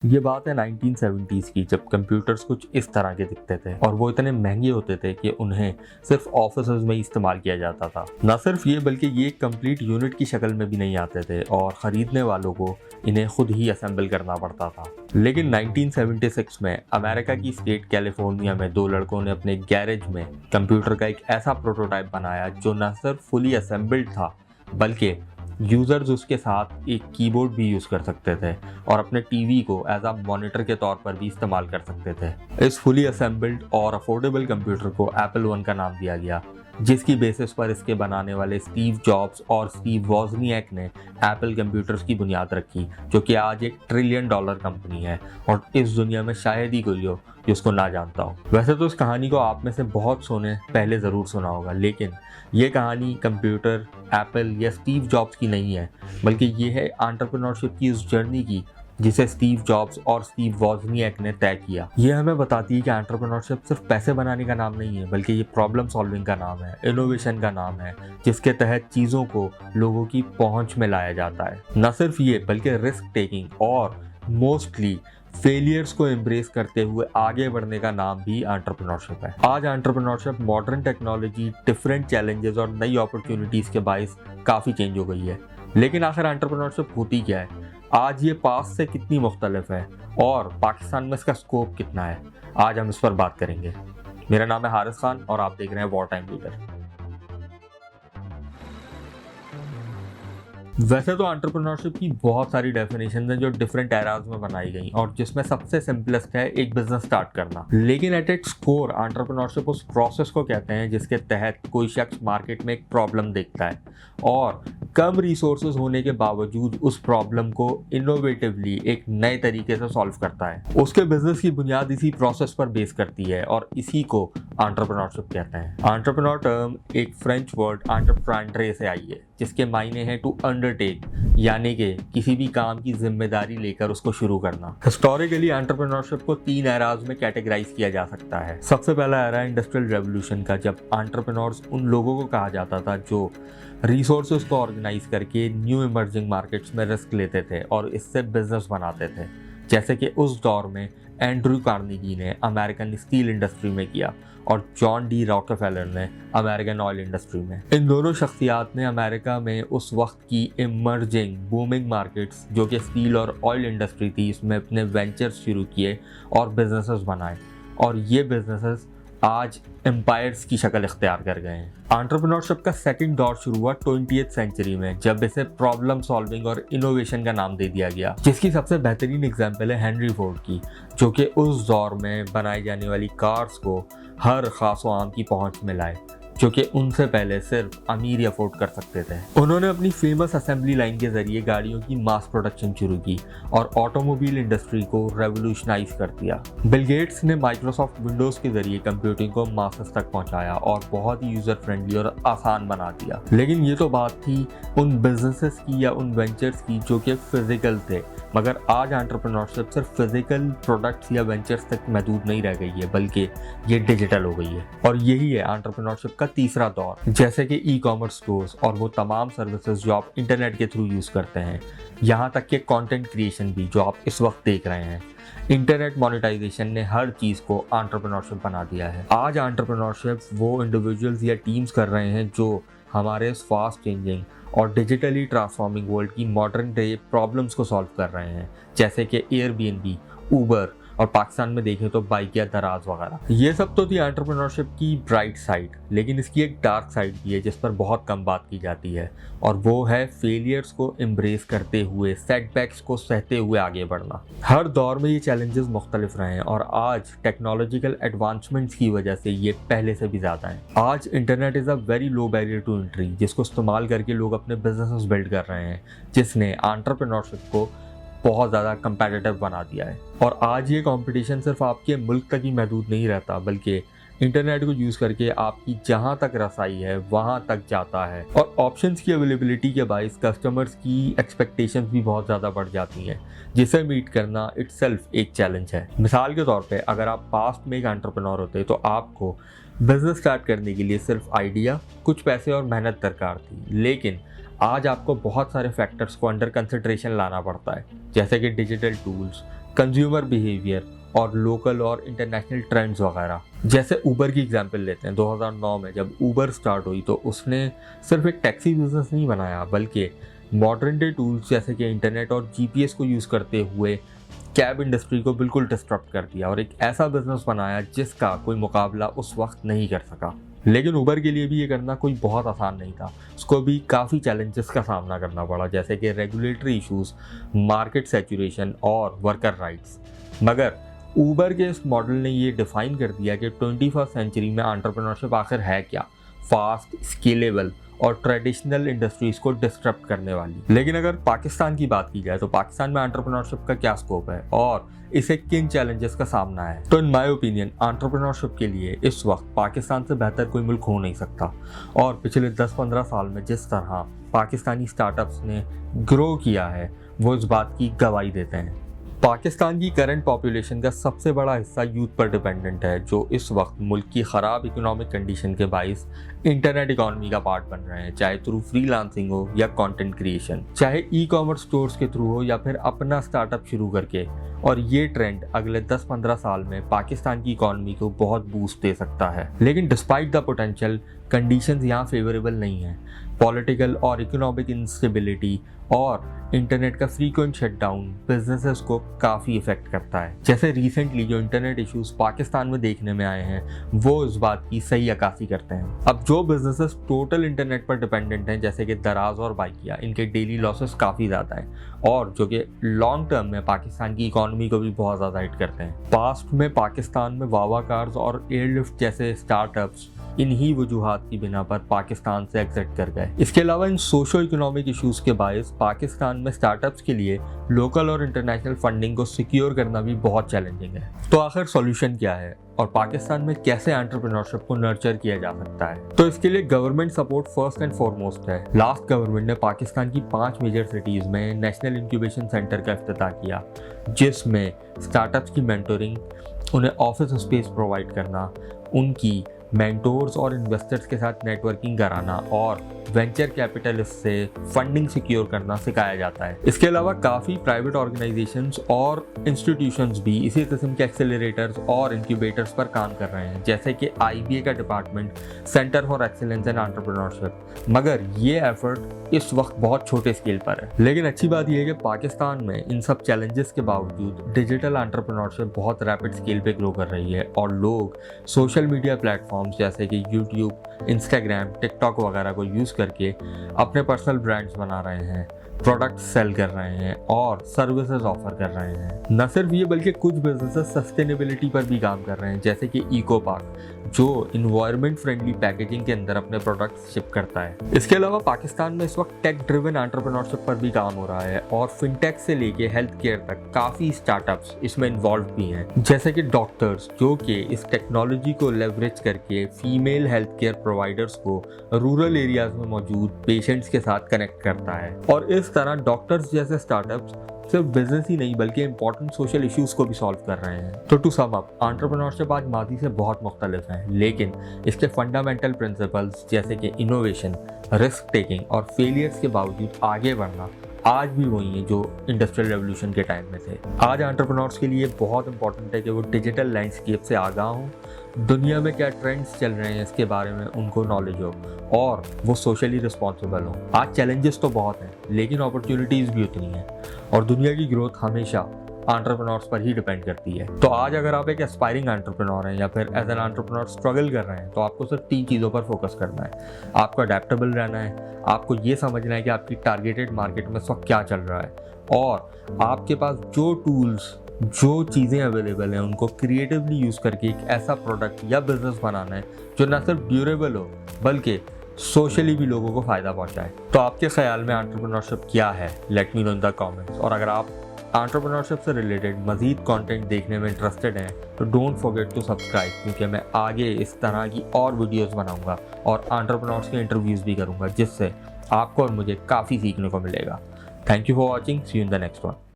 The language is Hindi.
ये बात है 1970s की, जब कंप्यूटर्स कुछ इस तरह के दिखते थे और वो इतने महंगे होते थे कि उन्हें सिर्फ ऑफिसेज में ही इस्तेमाल किया जाता था। न सिर्फ ये बल्कि ये एक कंप्लीट यूनिट की शक्ल में भी नहीं आते थे और ख़रीदने वालों को इन्हें खुद ही असेंबल करना पड़ता था। लेकिन 1976 में अमेरिका की स्टेट कैलिफोर्निया में दो लड़कों ने अपने गैरेज में कंप्यूटर का एक ऐसा प्रोटोटाइप बनाया जो न सिर्फ फुली असेंबल्ड था बल्कि यूज़र्स उसके साथ एक कीबोर्ड भी यूज़ कर सकते थे और अपने टीवी को एज अ मॉनिटर के तौर पर भी इस्तेमाल कर सकते थे। इस फुली असेंबल्ड और अफोर्डेबल कंप्यूटर को एप्पल वन का नाम दिया गया, जिसकी बेसिस पर इसके बनाने वाले स्टीव जॉब्स और स्टीव वॉजनिएक ने एप्पल कंप्यूटर्स की बुनियाद रखी, जो कि आज एक $1 ट्रिलियन कंपनी है और इस दुनिया में शायद ही कोई हो जो उसको ना जानता हो। वैसे तो इस कहानी को आप में से बहुत सोने पहले ज़रूर सुना होगा, लेकिन ये कहानी कंप्यूटर, एप्पल या स्टीव जॉब्स की नहीं है, बल्कि ये है एंटरप्रेन्योरशिप की उस जर्नी की जिसे स्टीव जॉब्स और स्टीव वॉजनिएक ने तय किया। ये हमें बताती है कि एंटरप्रेन्योरशिप सिर्फ पैसे बनाने का नाम नहीं है, बल्कि ये प्रॉब्लम सॉल्विंग का नाम है, इनोवेशन का नाम है, जिसके तहत चीज़ों को लोगों की पहुंच में लाया जाता है। न सिर्फ ये बल्कि रिस्क टेकिंग और मोस्टली फेलियर्स को एम्ब्रेस करते हुए आगे बढ़ने का नाम भी एंटरप्रेन्योरशिप है। आज entrepreneurship modern technology, different challenges और नई अपॉर्चुनिटीज़ के बायस काफ़ी चेंज हो गई है। लेकिन आखिर एंटरप्रेन्योरशिप होती क्या है? आज ये पास से कितनी मुख्तलिफ है और पाकिस्तान में इसका स्कोप कितना है? आज हम इस पर बात करेंगे। मेरा नाम है हारिस खान और आप देख रहे हैं वॉर टाइम लीडर। वैसे तो एंटरप्रेन्योरशिप की बहुत सारी डेफिनेशन हैं जो डिफरेंट एराज में बनाई गई और जिसमें सबसे सिंपलेस्ट है एक बिजनेस स्टार्ट करना। लेकिन एट इट्स कोर एंटरप्रेन्योरशिप उस प्रोसेस को कहते हैं जिसके तहत कोई शख्स मार्केट में एक प्रॉब्लम देखता है और कम रिसोर्सेज होने के बावजूद उस प्रॉब्लम को इनोवेटिवली एक नए तरीके से सॉल्व करता है। उसके बिजनेस की बुनियाद इसी प्रोसेस पर बेस करती है और इसी को एंटरप्रेन्योरशिप कहते हैं। एंटरप्रेन्योर टर्म एक फ्रेंच वर्ड एंटरप्रेन्योर से आई है, जिसके मायने हैं टू अंडरटेक, यानी कि किसी भी काम की जिम्मेदारी लेकर उसको शुरू करना। हिस्टोरिकली एंटरप्रेन्योरशिप को 3 एराज में कैटेगराइज किया जा सकता है। सबसे पहला एरा इंडस्ट्रियल रेवोल्यूशन का, जब एंटरप्रेन्योर्स उन लोगों को कहा जाता था जो रिसोर्सेज को ऑर्गेनाइज करके न्यू इमर्जिंग मार्केट्स में रिस्क लेते थे और इससे बिजनेस बनाते थे, जैसे कि उस दौर में एंड्रू कार्नेगी ने अमेरिकन स्टील इंडस्ट्री में किया और जॉन डी रॉकफेलर ने अमेरिकन ऑयल इंडस्ट्री में। इन दोनों शख्सियात ने अमेरिका में उस वक्त की इमर्जिंग बूमिंग मार्केट्स जो कि स्टील और ऑयल इंडस्ट्री थी, इसमें अपने वेंचर्स शुरू किए और बिजनेसेस बनाए और ये बिजनेसेस आज एम्पायर्स की शक्ल इख्तियार कर गए हैं। एंटरप्रेन्योरशिप का सेकंड दौर शुरू हुआ 20th सेंचुरी में, जब इसे प्रॉब्लम सॉल्विंग और इनोवेशन का नाम दे दिया गया, जिसकी सबसे बेहतरीन एग्जांपल है हेनरी फोर्ड की, जो कि उस दौर में बनाई जाने वाली कार्स को हर खास व आम की पहुंच में लाए, जो कि उनसे पहले सिर्फ अमीर अफोर्ड कर सकते थे। उन्होंने अपनी फेमस असेंबली लाइन के जरिए गाड़ियों की मास प्रोडक्शन शुरू की और ऑटोमोबाइल इंडस्ट्री को रेवोल्यूशनाइज कर दिया। बिल गेट्स ने माइक्रोसॉफ्ट विंडोज़ के जरिए कंप्यूटिंग को मासेस तक पहुंचाया और बहुत ही यूज़र फ्रेंडली और आसान बना दिया। लेकिन ये तो बात थी उन बिजनेसेस की या उन वेंचर्स की जो कि फिजिकल थे, मगर आज एंटरप्रेन्योरशिप सिर्फ फिजिकल प्रोडक्ट्स या वेंचर्स तक महदूद नहीं रह गई है, बल्कि ये डिजिटल हो गई है। और यही है एंटरप्रेन्योरशिप का तीसरा दौर, जैसे कि ई कॉमर्स स्टोर्स और वो तमाम सर्विसेज जो आप इंटरनेट के थ्रू यूज़ करते हैं, यहाँ तक कि कंटेंट क्रिएशन भी जो आप इस वक्त देख रहे हैं। इंटरनेट मोनेटाइजेशन ने हर चीज़ को एंटरप्रेन्योरशिप बना दिया है। आज एंटरप्रेन्योरशिप वो इंडिविजुअल्स या टीम्स कर रहे हैं जो हमारे इस फास्ट चेंजिंग और डिजिटली ट्रांसफॉर्मिंग वर्ल्ड की मॉडर्न डे प्रॉब्लम्स को सॉल्व कर रहे हैं, जैसे कि एयरबीएनबी, ऊबर और पाकिस्तान में देखें तो बाइक या दराज वगैरह। ये सब तो थी एंटरप्रेन्योरशिप की ब्राइट साइड, लेकिन इसकी एक डार्क साइड भी है जिस पर बहुत कम बात की जाती है, और वो है फेलियर्स को एम्ब्रेस करते हुए, सेटबैक्स को सहते हुए आगे बढ़ना। हर दौर में ये चैलेंजेस मुख्तलिफ रहे हैं और आज टेक्नोलॉजिकल एडवांसमेंट्स की वजह से ये पहले से भी ज़्यादा है। आज internet is a very low barrier to entry, जिसको इस्तेमाल करके लोग अपने बिजनेस बिल्ड कर रहे हैं, जिसने एंटरप्रेन्योरशिप को बहुत ज़्यादा कंपेटिटिव बना दिया है। और आज ये कंपटीशन सिर्फ आपके मुल्क तक ही महदूद नहीं रहता, बल्कि इंटरनेट को यूज़ करके आपकी जहाँ तक रसाई है वहाँ तक जाता है। और ऑप्शंस की अवेलेबिलिटी के बायस कस्टमर्स की एक्सपेक्टेशंस भी बहुत ज़्यादा बढ़ जाती हैं, जिसे मीट करना इटसेल्फ एक चैलेंज है। मिसाल के तौर पे अगर आप पास्ट में एक एंटरप्रेन्योर होते तो आपको बिजनेस स्टार्ट करने के लिए सिर्फ आइडिया, कुछ पैसे और मेहनत दरकार थी, लेकिन आज आपको बहुत सारे फैक्टर्स को अंडर कंसिडरेशन लाना पड़ता है, जैसे कि डिजिटल टूल्स, कंज्यूमर बिहेवियर और लोकल और इंटरनेशनल ट्रेंड्स वगैरह। जैसे ऊबर की एग्जांपल लेते हैं, 2009 में जब ऊबर स्टार्ट हुई तो उसने सिर्फ एक टैक्सी बिजनेस नहीं बनाया, बल्कि मॉडर्न डे टूल्स जैसे कि इंटरनेट और जीपीएस को यूज़ करते हुए कैब इंडस्ट्री को बिल्कुल डिस्टर्ब कर दिया और एक ऐसा बिजनेस बनाया जिसका कोई मुकाबला उस वक्त नहीं कर सका। लेकिन उबर के लिए भी ये करना कोई बहुत आसान नहीं था, उसको भी काफ़ी चैलेंजेस का सामना करना पड़ा, जैसे कि रेगुलेटरी इश्यूज, मार्केट सैचुरेशन और वर्कर राइट्स। मगर उबर के इस मॉडल ने ये डिफाइन कर दिया कि 21वीं सेंचुरी में एंटरप्रेन्योरशिप आखिर है क्या, फास्ट, स्केलेबल और ट्रेडिशनल इंडस्ट्रीज को डिस्टर्ब करने वाली। लेकिन अगर पाकिस्तान की बात की जाए तो पाकिस्तान में एंटरप्रेन्योरशिप का क्या स्कोप है और इसे किन चैलेंजेस का सामना है, तो इन माय ओपिनियन एंटरप्रेन्योरशिप के लिए इस वक्त पाकिस्तान से बेहतर कोई मुल्क हो नहीं सकता। और पिछले 10-15 साल में जिस तरह पाकिस्तानी स्टार्टअप्स ने ग्रो किया है वो इस बात की गवाही देते हैं। पाकिस्तान की करंट पॉपुलेशन का सबसे बड़ा हिस्सा यूथ पर डिपेंडेंट है, जो इस वक्त मुल्क की ख़राब इकोनॉमिक कंडीशन के बाइस इंटरनेट इकोनॉमी का पार्ट बन रहे हैं, चाहे थ्रू फ्रीलांसिंग हो या कंटेंट क्रिएशन, चाहे ई कॉमर्स स्टोर्स के थ्रू हो या फिर अपना स्टार्टअप शुरू करके। और ये ट्रेंड अगले 10-15 साल में पाकिस्तान की इकोनॉमी को बहुत बूस्ट दे सकता है। लेकिन डिस्पाइट द पोटेंशियल, कंडीशंस यहाँ फेवरेबल नहीं है। पॉलिटिकल और इकोनॉमिक इंस्टेबिलिटी और इंटरनेट का फ्रीक्वेंट शटडाउन बिजनेसेस को काफ़ी इफेक्ट करता है। जैसे रिसेंटली जो इंटरनेट इश्यूज पाकिस्तान में देखने में आए हैं वो इस बात की सही अक्कासी करते हैं। अब जो बिजनेसेस टोटल इंटरनेट पर डिपेंडेंट हैं, जैसे कि दराज और बाइकिया, इनके डेली लॉसेस काफ़ी ज़्यादा हैं और जो कि लॉन्ग टर्म में पाकिस्तान की इकोनॉमी को भी बहुत ज़्यादा हिट करते हैं। पास्ट में पाकिस्तान में वावा कार्स और एयरलिफ्ट जैसे स्टार्टअप्स इन्हीं वजूहात की बिना पर पाकिस्तान से एग्जिट कर गए। इसके अलावा इन सोशो इकोनॉमिक इश्यूज के बायस पाकिस्तान में स्टार्टअप्स के लिए लोकल और इंटरनेशनल फंडिंग को सिक्योर करना भी बहुत चैलेंजिंग है। तो आखिर सॉल्यूशन क्या है और पाकिस्तान में कैसे एंटरप्रेन्योरशिप को नर्चर किया जा सकता है? तो इसके लिए government support first and foremost है। लास्ट गवर्नमेंट ने पाकिस्तान की 5 मेजर सिटीज में नेशनल इंक्यूबेशन सेंटर का इफ्तिताह किया, जिसमें स्टार्टअप्स की मेंटोरिंग, उन्हें ऑफिस स्पेस प्रोवाइड करना, उनकी मेंटोर्स और इन्वेस्टर्स के साथ नेटवर्किंग कराना और वेंचर कैपिटलिस्ट से फंडिंग सिक्योर करना सिखाया जाता है। इसके अलावा काफ़ी प्राइवेट ऑर्गेनाइजेशंस और इंस्टीट्यूशंस भी इसी किस्म के एक्सेलरेटर्स और इंक्यूबेटर्स पर काम कर रहे हैं, जैसे कि IBA का department, centre for excellence in entrepreneurship. मगर ये एफर्ट इस वक्त बहुत छोटे स्केल पर है। लेकिन अच्छी बात यह है कि पाकिस्तान में इन सब चैलेंजेस के बावजूद डिजिटल एंटरप्रेन्योरशिप बहुत रैपिड स्केल पे ग्रो कर रही है और लोग सोशल मीडिया प्लेटफॉर्म्स जैसे कि यूट्यूब, इंस्टाग्राम, टिकटॉक वगैरह को यूज़ करके अपने पर्सनल ब्रांड्स बना रहे हैं, प्रोडक्ट्स सेल कर रहे हैं और सर्विसेज ऑफर कर रहे हैं। न सिर्फ ये बल्कि कुछ बिजनेसेस सस्टेनेबिलिटी पर भी काम कर रहे हैं, जैसे कि इको पार्क, जो इन्वायरमेंट फ्रेंडली पैकेजिंग के अंदर अपने प्रोडक्ट्स शिप करता है। इसके अलावा पाकिस्तान में इस वक्त टेक ड्रिवन एंटरप्रेन्योरशिप पर भी काम हो रहा है और फिनटेक से लेके हेल्थ केयर तक काफ़ी स्टार्टअप्स इसमें इन्वॉल्व भी हैं, जैसे कि डॉक्टर्स, जो कि इस टेक्नोलॉजी को लेवरेज करके फीमेल हेल्थ केयर प्रोवाइडर्स को रूरल एरियाज में मौजूद पेशेंट्स के साथ कनेक्ट करता है। और इस तरह डॉक्टर्स जैसे स्टार्टअप्स सिर्फ बिजनेस ही नहीं बल्कि इंपॉर्टेंट सोशल इश्यूज को भी सॉल्व कर रहे हैं। तो टू सम अप, एंटरप्रेन्योरशिप आज माजी से बहुत मुख्तलिफ है, लेकिन इसके फंडामेंटल प्रिंसिपल्स जैसे कि इनोवेशन, रिस्क टेकिंग और फेलियर्स के बावजूद आगे बढ़ना आज भी वही है जो इंडस्ट्रियल रेवोल्यूशन के टाइम में थे। आज एंटरप्रेन्योर्स के लिए बहुत इंपॉर्टेंट है कि वो डिजिटल लैंडस्केप से आगाह हों, दुनिया में क्या ट्रेंड्स चल रहे हैं इसके बारे में उनको नॉलेज हो और वो सोशली रिस्पॉन्सिबल हो। आज चैलेंजेस तो बहुत हैं लेकिन अपॉर्चुनिटीज़ भी उतनी हैं और दुनिया की ग्रोथ हमेशा एंटरप्रेन्योर्स पर ही डिपेंड करती है। तो आज अगर आप एक एस्पायरिंग एंटरप्रेन्योर हैं या फिर एज एन एंटरप्रेन्योर स्ट्रगल कर रहे हैं तो आपको सिर्फ 3 चीज़ों पर फोकस करना है। आपको अडेप्टेबल रहना है, आपको ये समझना है कि आपकी टारगेटेड मार्केट में इस वक्त क्या चल रहा है और आपके पास जो टूल्स, जो चीज़ें अवेलेबल हैं उनको क्रिएटिवली यूज़ करके एक ऐसा प्रोडक्ट या बिजनेस बनाना है जो ना सिर्फ ड्यूरेबल हो बल्कि सोशली भी लोगों को फ़ायदा पहुंचाए। तो आपके ख्याल में एंटरप्रेन्योरशिप क्या है? Let me know in the comments. और अगर आप एंटरप्रेन्योरशिप से रिलेटेड मज़ीद कंटेंट देखने में इंटरेस्टेड हैं तो डोंट फॉरगेट टू सब्सक्राइब, क्योंकि मैं आगे इस तरह की और वीडियोस बनाऊंगा और एंटरप्रेन्योर्स के इंटरव्यूज़ भी करूंगा जिससे आपको और मुझे काफ़ी सीखने को मिलेगा। Thank you for watching, see you in the next one.